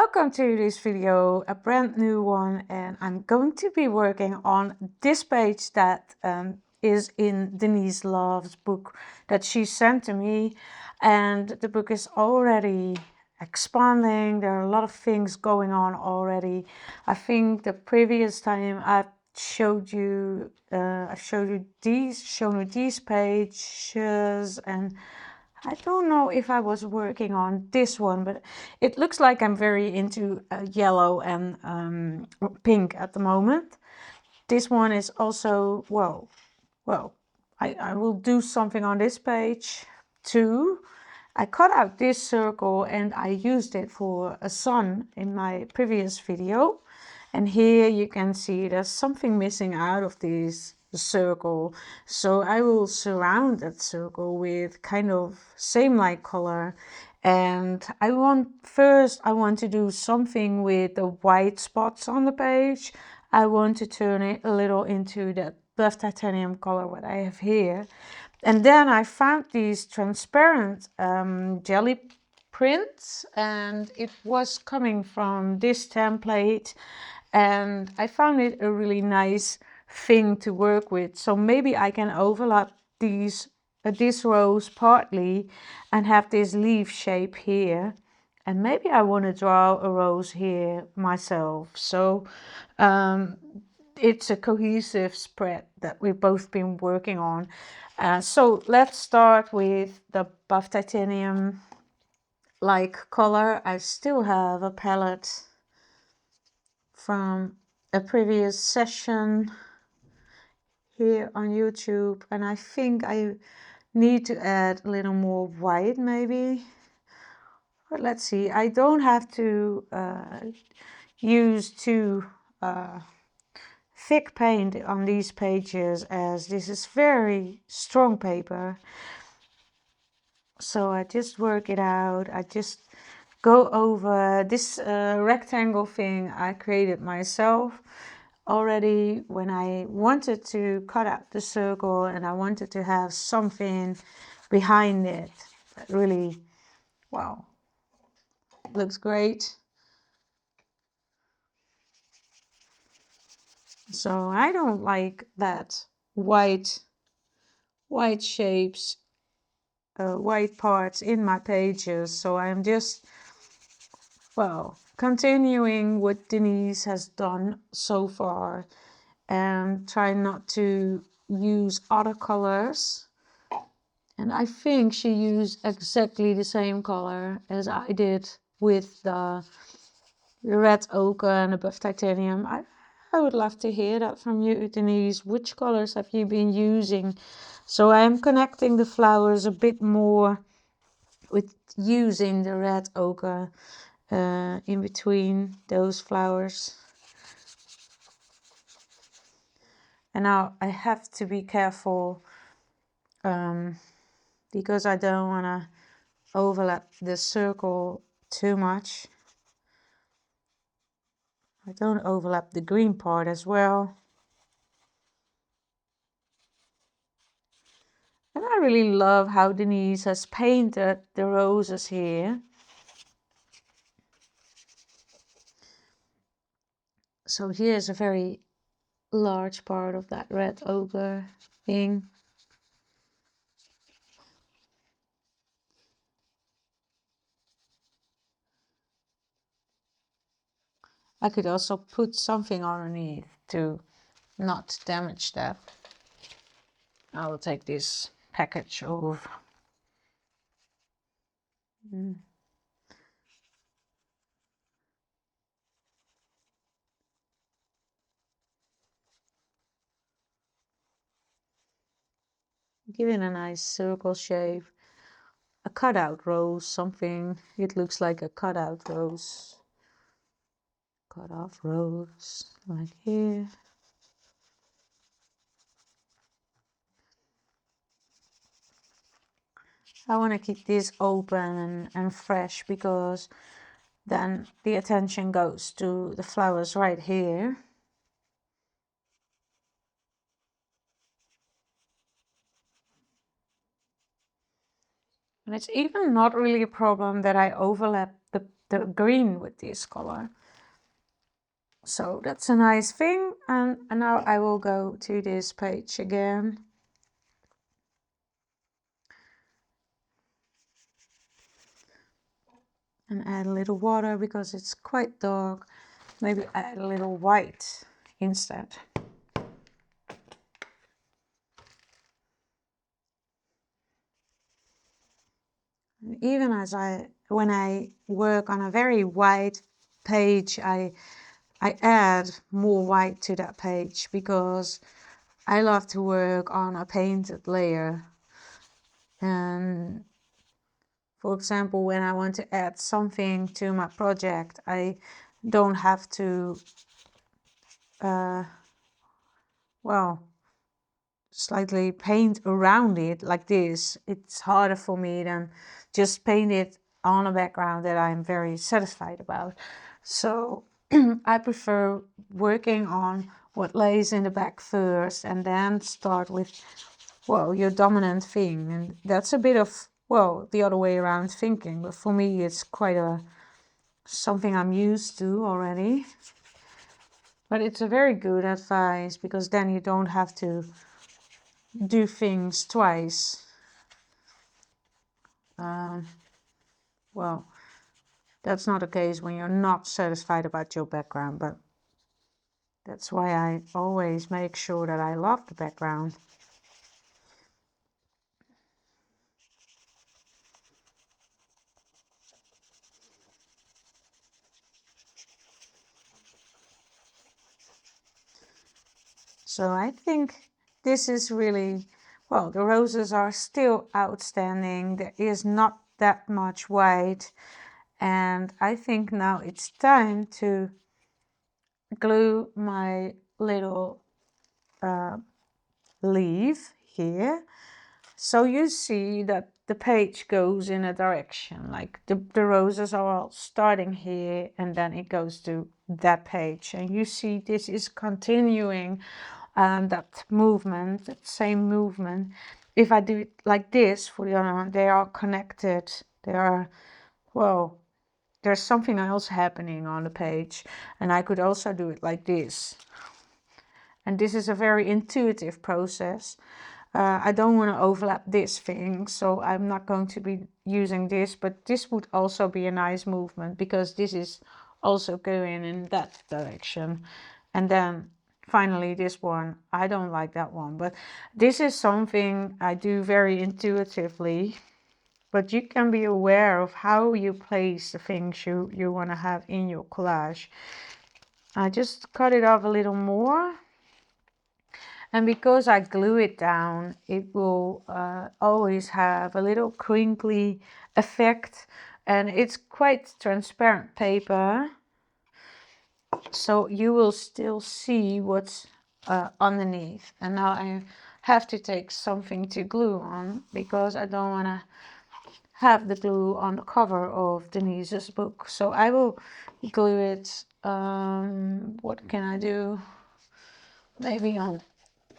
Welcome to this video, a brand new one, and I'm going to be working on this page that is in Denise Love's book that she sent to me, and the book is already expanding. There are a lot of things going on already. I think the previous time I've showed you shown you these pages, and I don't know if I was working on this one, but it looks like I'm very into yellow and pink at the moment. This one is also, I will do something on this page too. I cut out this circle and I used it for a sun in my previous video. And here you can see there's something missing out of this circle. So I will surround that circle with kind of same light color. And I want to do something with the white spots on the page. I want to turn it a little into that buff titanium color what I have here. And then I found these transparent jelly prints, and it was coming from this template, and I found it a really nice thing to work with. So maybe I can overlap these rows partly and have this leaf shape here, and maybe I want to draw a rose here myself. So it's a cohesive spread that we've both been working on. So let's start with the buff titanium like color. I still have a palette from a previous session here on YouTube, and I think I need to add a little more white maybe. But let's see, I don't have to use too thick paint on these pages, as this is very strong paper. So I just work it out. I just go over this rectangle thing I created myself already when I wanted to cut out the circle, and I wanted to have something behind it that really, wow, looks great. So I don't like that white shapes, white parts in my pages. So I'm just, continuing what Denise has done so far and try not to use other colors. And I think she used exactly the same color as I did with the red ochre and the buff titanium. I would love to hear that from you, Denise. Which colors have you been using? So I am connecting the flowers a bit more with using the red ochre in between those flowers. And now I have to be careful because I don't want to overlap the circle too much. I don't overlap the green part as well. And I really love how Denise has painted the roses here. So here's a very large part of that red ochre thing. I could also put something underneath to not damage that. I will take this package off. Give it a nice circle shape. A cutout rose, something. It looks like a cutout rose. Cut off rose, like here. I want to keep this open and fresh, because then the attention goes to the flowers right here. And it's even not really a problem that I overlap the the green with this color. So that's a nice thing. And now I will go to this page again. And add a little water because it's quite dark. Maybe add a little white instead. And even when I work on a very white page, I add more white to that page because I love to work on a painted layer. And for example, when I want to add something to my project, I don't have to, slightly paint around it like this. It's harder for me than just paint it on a background that I'm very satisfied about. So I prefer working on what lays in the back first and then start with, well, your dominant thing. And that's a bit of, well, the other way around thinking, but for me it's quite something I'm used to already. But it's a very good advice because then you don't have to do things twice. Well, that's not the case when you're not satisfied about your background, but that's why I always make sure that I love the background. So I think this is really, well, the roses are still outstanding. There is not that much white. And I think now it's time to glue my little leaf here. So you see that the page goes in a direction, like the roses are all starting here and then it goes to that page. And you see this is continuing that movement, that same movement. If I do it like this for the other one, they are connected. They are, well, there's something else happening on the page. And I could also do it like this. And this is a very intuitive process. I don't want to overlap this thing, so I'm not going to be using this, but this would also be a nice movement because this is also going in that direction. And then finally this one, I don't like that one, but this is something I do very intuitively. But you can be aware of how you place the things you want to have in your collage. I just cut it off a little more. And because I glue it down, it will always have a little crinkly effect. And it's quite transparent paper. So you will still see what's underneath. And now I have to take something to glue on because I don't want to have the glue on the cover of Denise's book. So I will glue it. What can I do? Maybe on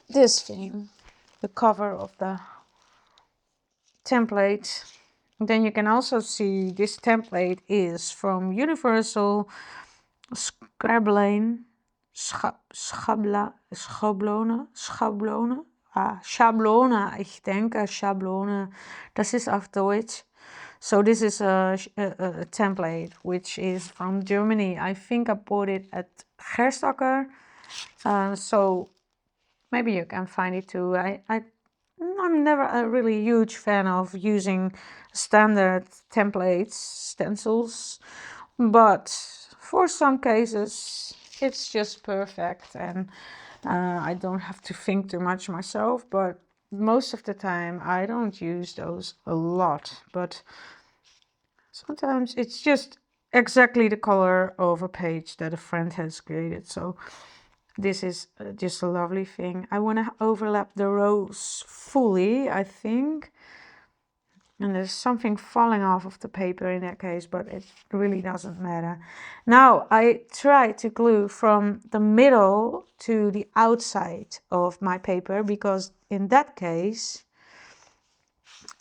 this thing, the cover of the template. Then you can also see this template is from Universal Scrabbling Schablonen. Schablonen, ich denke, Schablonen, das ist auf Deutsch. So this is a template which is from Germany. I think I bought it at Gerstacker. So maybe you can find it too. I'm never a really huge fan of using standard templates, stencils, but for some cases it's just perfect and I don't have to think too much myself, but most of the time I don't use those a lot, but sometimes it's just exactly the color of a page that a friend has created. So this is just a lovely thing. I want to overlap the rose fully, I think. And there's something falling off of the paper in that case, but it really doesn't matter. Now I try to glue from the middle to the outside of my paper because in that case,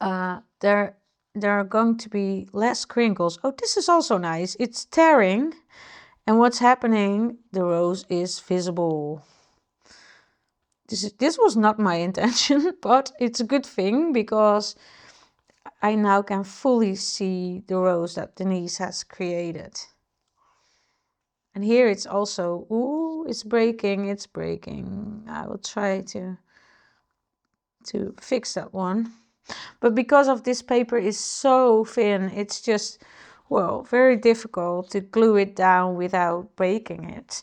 there there are going to be less crinkles. Oh, this is also nice. It's tearing, and what's happening, the rose is visible. This was not my intention, but it's a good thing because I now can fully see the rose that Denise has created. And here it's also, ooh, it's breaking. I will try to fix that one. But because of this paper is so thin, it's just, well, very difficult to glue it down without breaking it.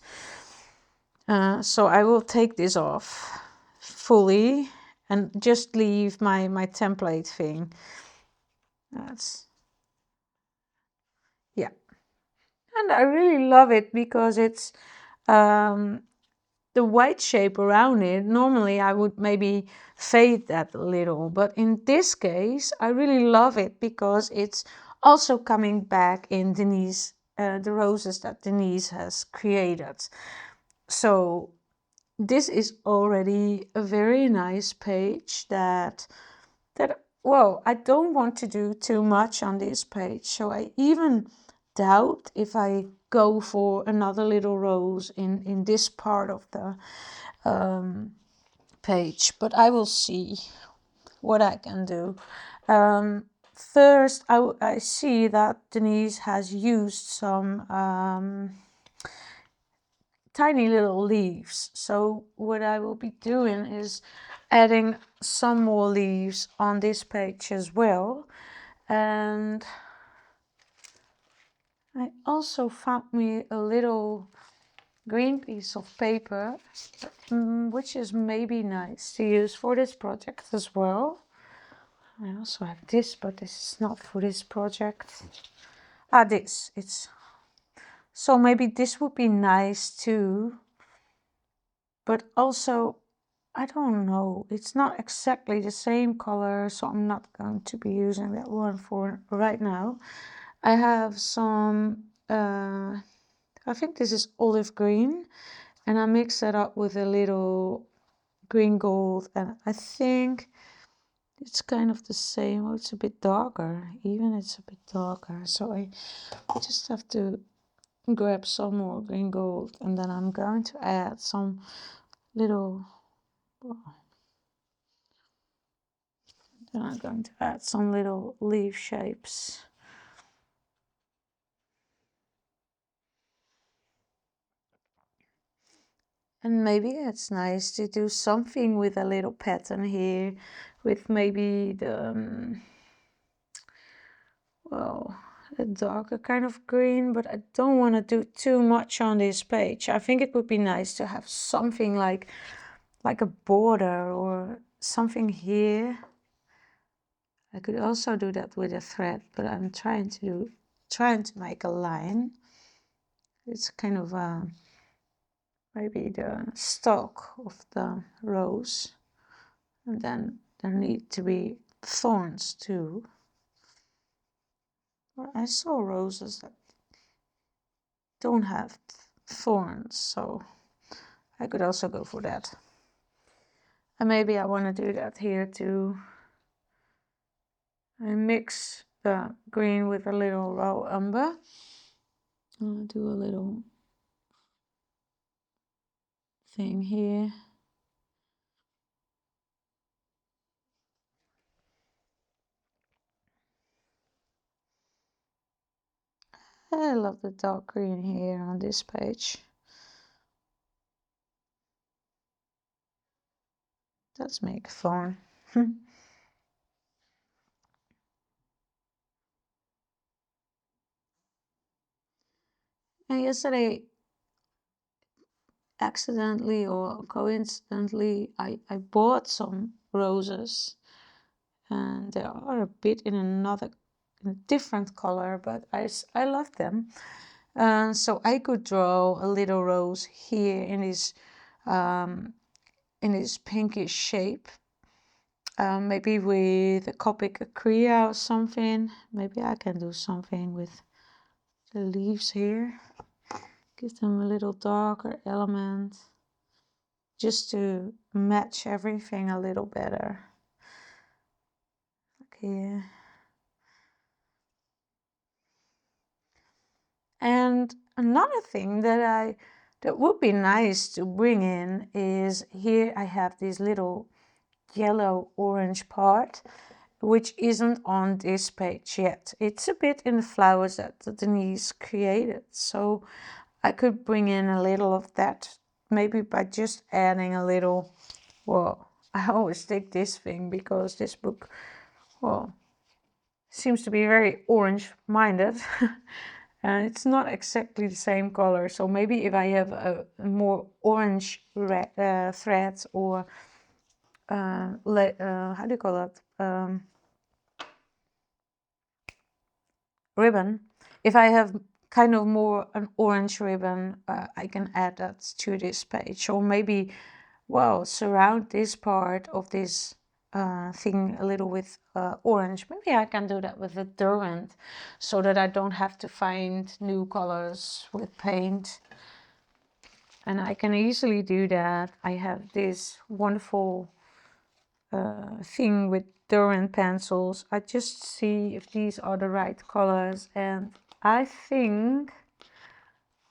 So I will take this off fully and just leave my template thing. That's, yeah. And I really love it because it's the white shape around it. Normally I would maybe fade that a little, but in this case I really love it because it's also coming back in Denise, the roses that Denise has created. So this is already a very nice page that well, I don't want to do too much on this page, so I even doubt if I go for another little rose in this part of the page, but I will see what I can do. First, I see that Denise has used some tiny little leaves. So what I will be doing is adding some more leaves on this page as well. And I also found me a little green piece of paper, which is maybe nice to use for this project as well. I also have this, but this is not for this project. This, it's, so maybe this would be nice too, but also, I don't know, it's not exactly the same color, so I'm not going to be using that one for right now. I have some, I think this is olive green, and I mix that up with a little green gold, and I think it's kind of the same. Oh, it's a bit darker, even it's a bit darker, so I just have to grab some more green gold, and then I'm going to add some little, then I'm going to add some little leaf shapes. And maybe it's nice to do something with a little pattern here, with maybe the, well, a darker kind of green, but I don't want to do too much on this page. I think it would be nice to have something like a border or something here. I could also do that with a thread, but I'm trying to make a line. It's kind of maybe the stalk of the rose, and then there need to be thorns too. Well, I saw roses that don't have thorns, so I could also go for that. And maybe I want to do that here too. I mix the green with a little raw umber. I'll do a little thing here. I love the dark green here on this page. Let's make fun. And yesterday, accidentally or coincidentally, I bought some roses, and they are a bit in a different color, but I love them. So I could draw a little rose here in this pinkish shape, maybe with a Copic acrea or something. Maybe I can do something with the leaves here, give them a little darker element, just to match everything a little better. Like here. And another thing that would be nice to bring in is here I have this little yellow orange part, which isn't on this page yet. It's a bit in the flowers that Denise created, so I could bring in a little of that, maybe by just adding a little, well, I always take this thing because this book, well, seems to be very orange minded. And it's not exactly the same color, so maybe if I have a more orange thread, or how do you call that, ribbon, if I have kind of more an orange ribbon, I can add that to this page, or maybe, well, surround this part of this thing a little with orange. Maybe I can do that with a Derwent, so that I don't have to find new colors with paint. And I can easily do that. I have this wonderful thing with Derwent pencils. I just see if these are the right colors, and I think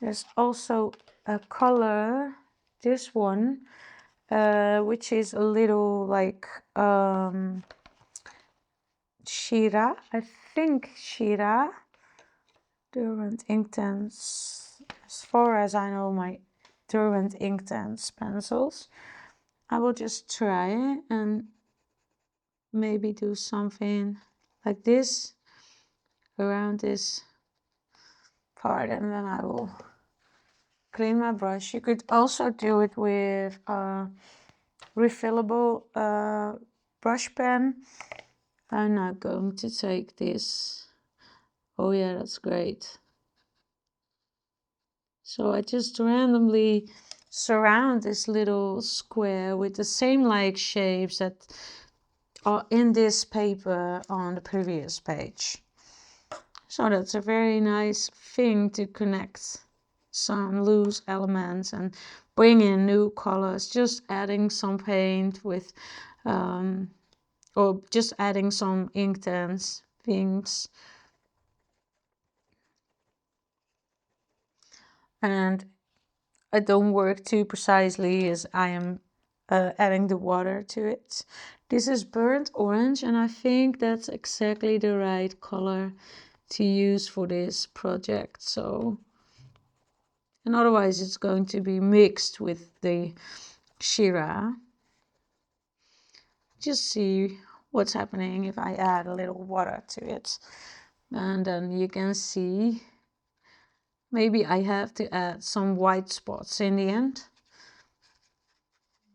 there's also a color, this one, which is a little like Shira, I think Shira, Derwent Inktense. As far as I know, my Derwent Inktense pencils. I will just try and maybe do something like this around this part, and then I will clean my brush. You could also do it with a refillable brush pen. I'm not going to take this. Oh yeah, that's great. So I just randomly surround this little square with the same like shapes that are in this paper on the previous page. So that's a very nice thing to connect some loose elements and bring in new colors, just adding some paint with or just adding some Inktense things. And I don't work too precisely as I am adding the water to it. This is burnt orange, and I think that's exactly the right color to use for this project. So, and otherwise it's going to be mixed with the Shira. Just see what's happening if I add a little water to it. And then you can see maybe I have to add some white spots in the end,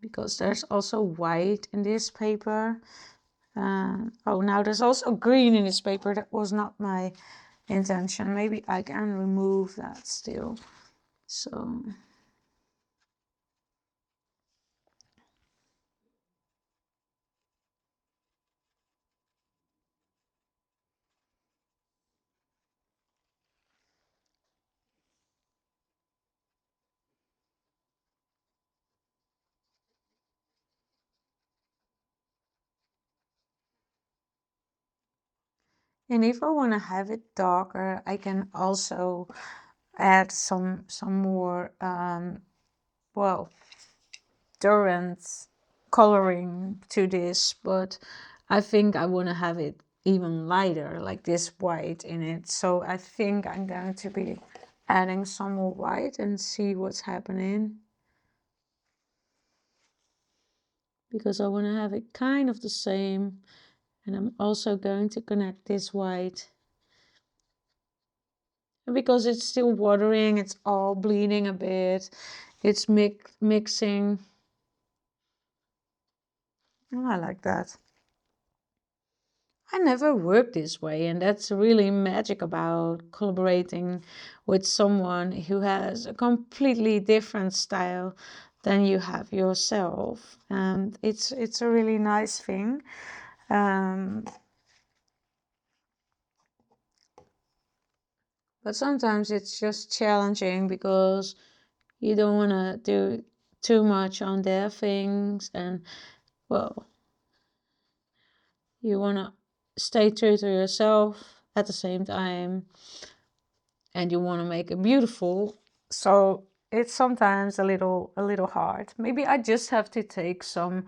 because there's also white in this paper. Oh, now there's also green in this paper. That was not my intention. Maybe I can remove that still. So and if I want to have it darker, I can also add some more well, Derwent coloring to this, but I think I want to have it even lighter, like this white in it. So I think I'm going to be adding some more white and see what's happening, because I want to have it kind of the same. And I'm also going to connect this white, and because it's still watering, it's all bleeding a bit, it's mixing. Oh, I like that. I never worked this way, and that's really magic about collaborating with someone who has a completely different style than you have yourself, and it's a really nice thing. But sometimes it's just challenging because you don't want to do too much on their things, and well, you want to stay true to yourself at the same time. and you want to make it beautiful. So it's sometimes a little hard. Maybe I just have to take some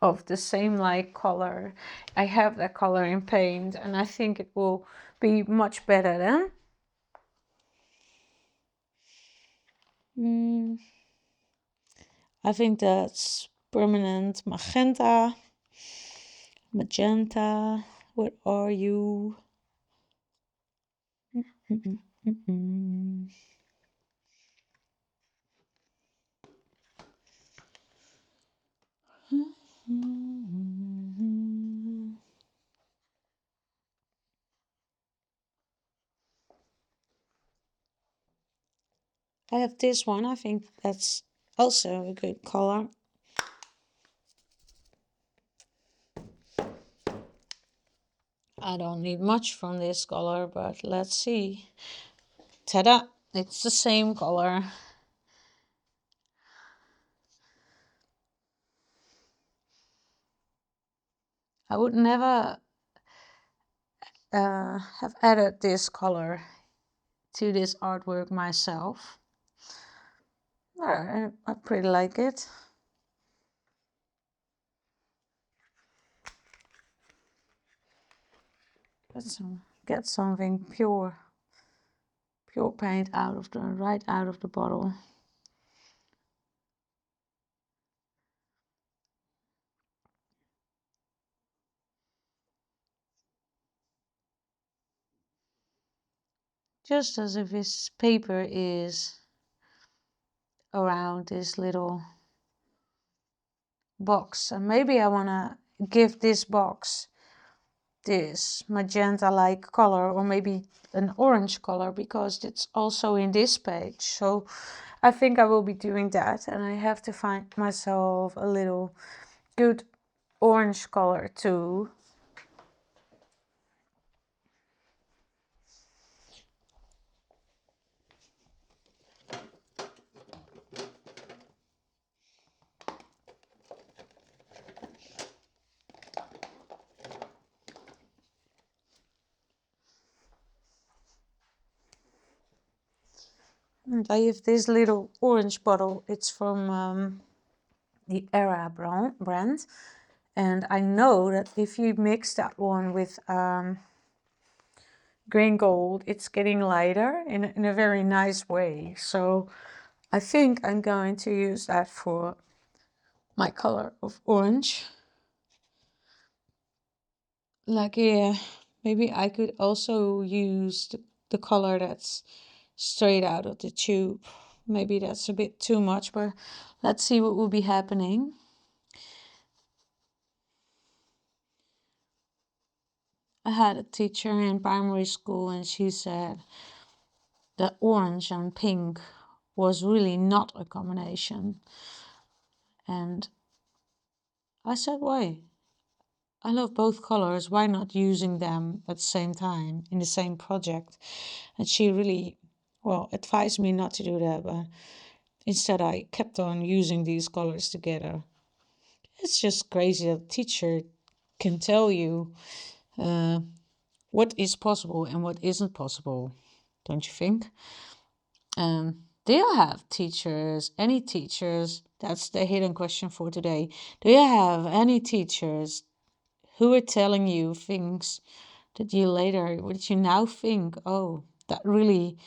of the same like color. I have that color in paint, and I think it will be much better then. I think that's permanent magenta. Magenta, where are you? I have this one. I think that's also a good color. I don't need much from this color, but let's see. Ta-da! It's the same color. I would never have added this color to this artwork myself. I pretty like it. Let's get something pure paint right out of the bottle. Just as if this paper is around this little box, and maybe I want to give this box this magenta like color, or maybe an orange color, because it's also in this page. So I think I will be doing that, and I have to find myself a little good orange color too. And I have this little orange bottle. It's from the Era brand. And I know that if you mix that one with green gold, it's getting lighter in a very nice way. So I think I'm going to use that for my color of orange. Like, yeah, maybe I could also use the color that's straight out of the tube. Maybe that's a bit too much, but let's see what will be happening. I had a teacher in primary school, and she said that orange and pink was really not a combination. And I said, why? I love both colors. Why not using them at the same time in the same project? And she really, well, advised me not to do that, but instead I kept on using these colors together. It's just crazy that a teacher can tell you what is possible and what isn't possible, don't you think? Do you have teachers, any teachers, that's the hidden question for today. Do you have any teachers who are telling you things that you later, what you now think, oh, that really,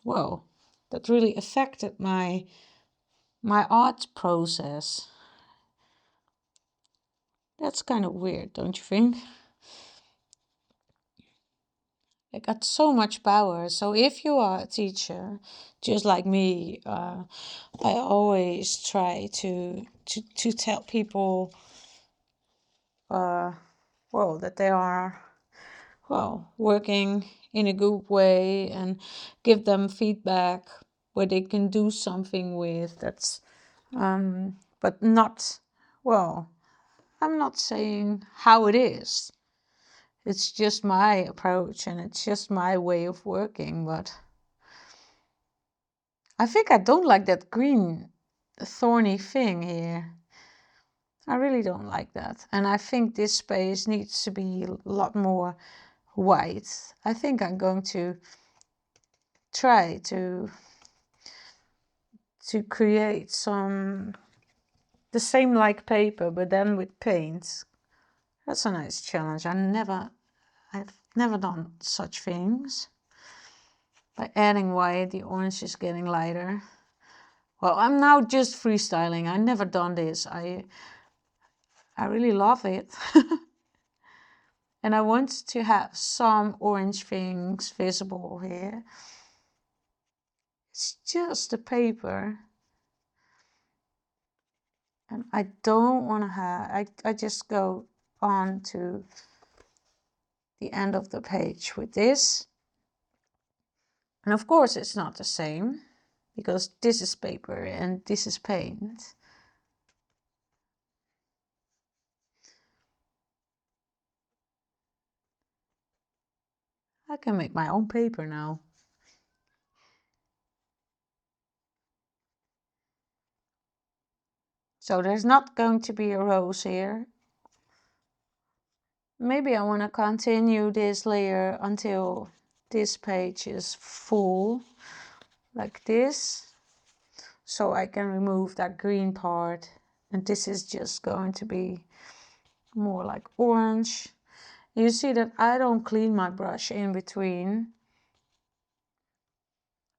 well, that really affected my art process? That's kind of weird, don't you think? I got so much power. So if you are a teacher, just like me, I always try to tell people, well, that they are, well, working in a good way, and give them feedback where they can do something with. That's, but not, well, I'm not saying how it is. It's just my approach, and it's just my way of working. But I think I don't like that green thorny thing here. I really don't like that. And I think this space needs to be a lot more white. I think I'm going to try to create the same like paper, but then with paint. That's a nice challenge. I've never done such things. By adding white, the orange is getting lighter. Well, I'm now just freestyling. I never done this. I really love it. And I want to have some orange things visible here. It's just the paper. And I don't want to have, I just go on to the end of the page with this. And of course it's not the same, because this is paper and this is paint. I can make my own paper now. So there's not going to be a rose here. Maybe I want to continue this layer until this page is full, like this. So I can remove that green part. And this is just going to be more like orange. You see that I don't clean my brush in between.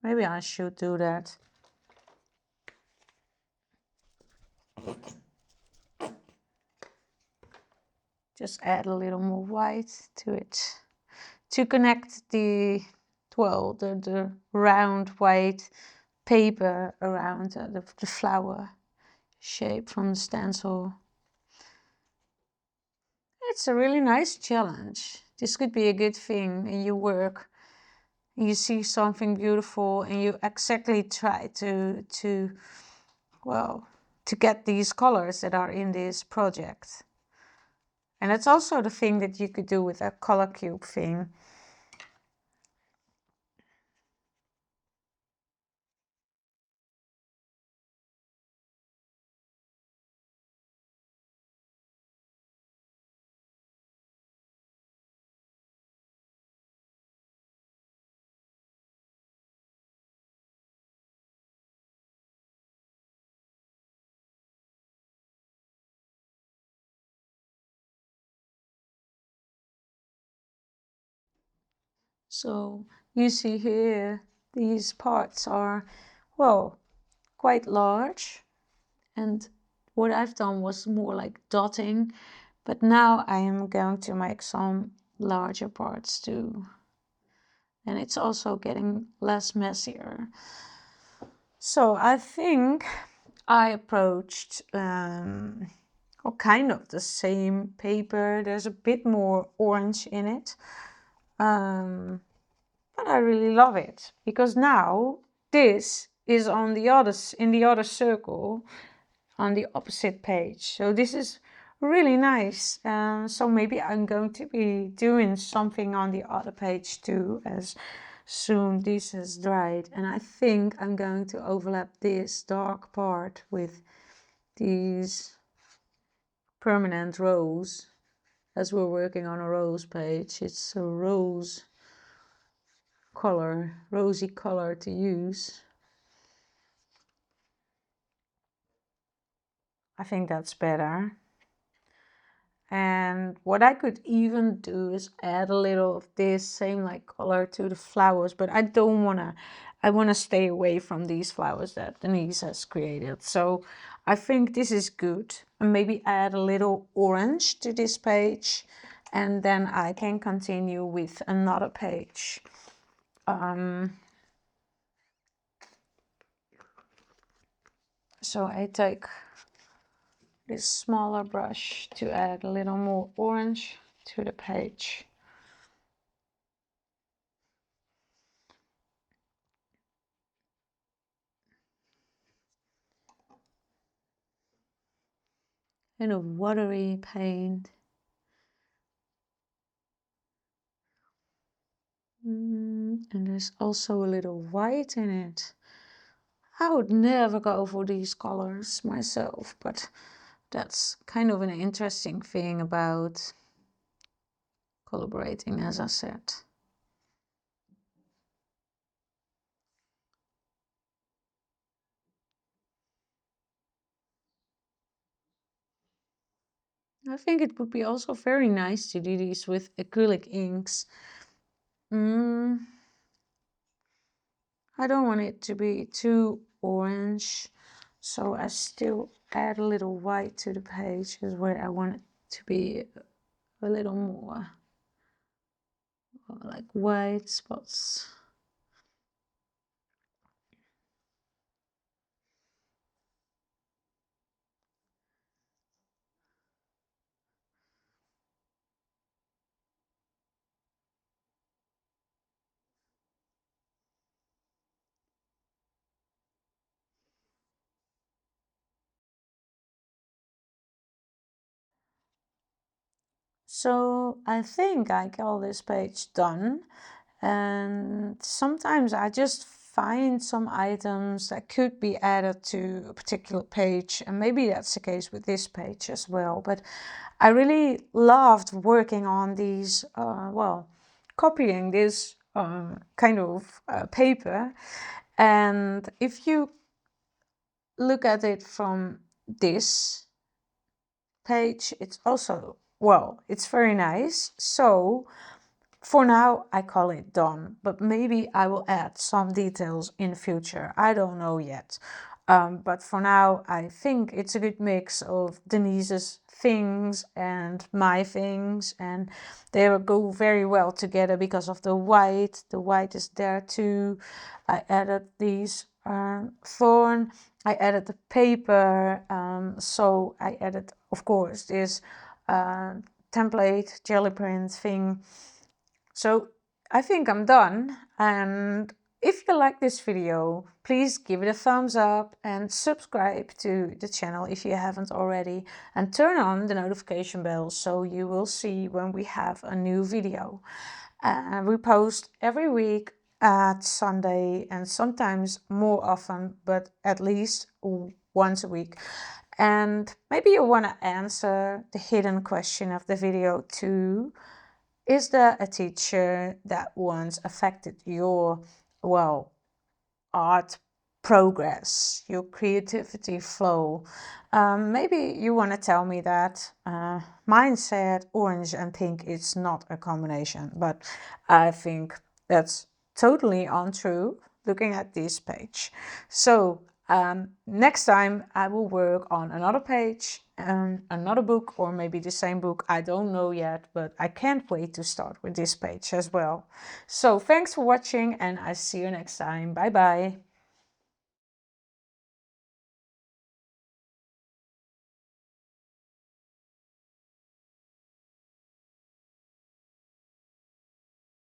Maybe I should do that. Just add a little more white to it to connect the round white paper around the flower shape from the stencil. It's a really nice challenge. This could be a good thing in your work. You see something beautiful and you exactly try to get these colors that are in this project. And it's also the thing that you could do with a color cube thing. So you see here, these parts are, well, quite large. And what I've done was more like dotting. But now I am going to make some larger parts too. And it's also getting less messier. So I think I approached kind of the same paper. There's a bit more orange in it. But I really love it, because now this is on in the other circle on the opposite page. So this is really nice. So maybe I'm going to be doing something on the other page too, as soon this has dried. And I think I'm going to overlap this dark part with these permanent rose, as we're working on a rose page. It's a rose color, rosy color to use. I think that's better. And what I could even do is add a little of this same like color to the flowers, but I don't wanna, I wanna stay away from these flowers that Denise has created. So I think this is good. And maybe add a little orange to this page, and then I can continue with another page. So I take this smaller brush to add a little more orange to the page. And a watery paint. And there's also a little white in it. I would never go for these colors myself, but that's kind of an interesting thing about collaborating, as I said. I think it would be also very nice to do these with acrylic inks. I don't want it to be too orange, so I still add a little white to the pages where I want it to be a little more like white spots. So I think I call this page done, and sometimes I just find some items that could be added to a particular page, and maybe that's the case with this page as well. But I really loved working on these, copying this kind of paper. And if you look at it from this page, it's also, well, it's very nice. So for now, I call it done, but maybe I will add some details in the future. I don't know yet. But for now, I think it's a good mix of Denise's things and my things, and they will go very well together because of the white. The white is there too. I added these thorn. I added the paper. So I added, of course, this template jelly print thing. So I think I'm done, and if you like this video, please give it a thumbs up and subscribe to the channel if you haven't already, and turn on the notification bell so you will see when we have a new video. We post every week at Sunday and sometimes more often, but at least once a week. And maybe you want to answer the hidden question of the video too. Is there a teacher that once affected your, well, art progress, your creativity flow? Maybe you want to tell me that. Mine said orange and pink is not a combination, but I think that's totally untrue looking at this page. So next time I will work on another page, another book, or maybe the same book. I don't know yet, but I can't wait to start with this page as well. So thanks for watching, and I see you next time. Bye bye.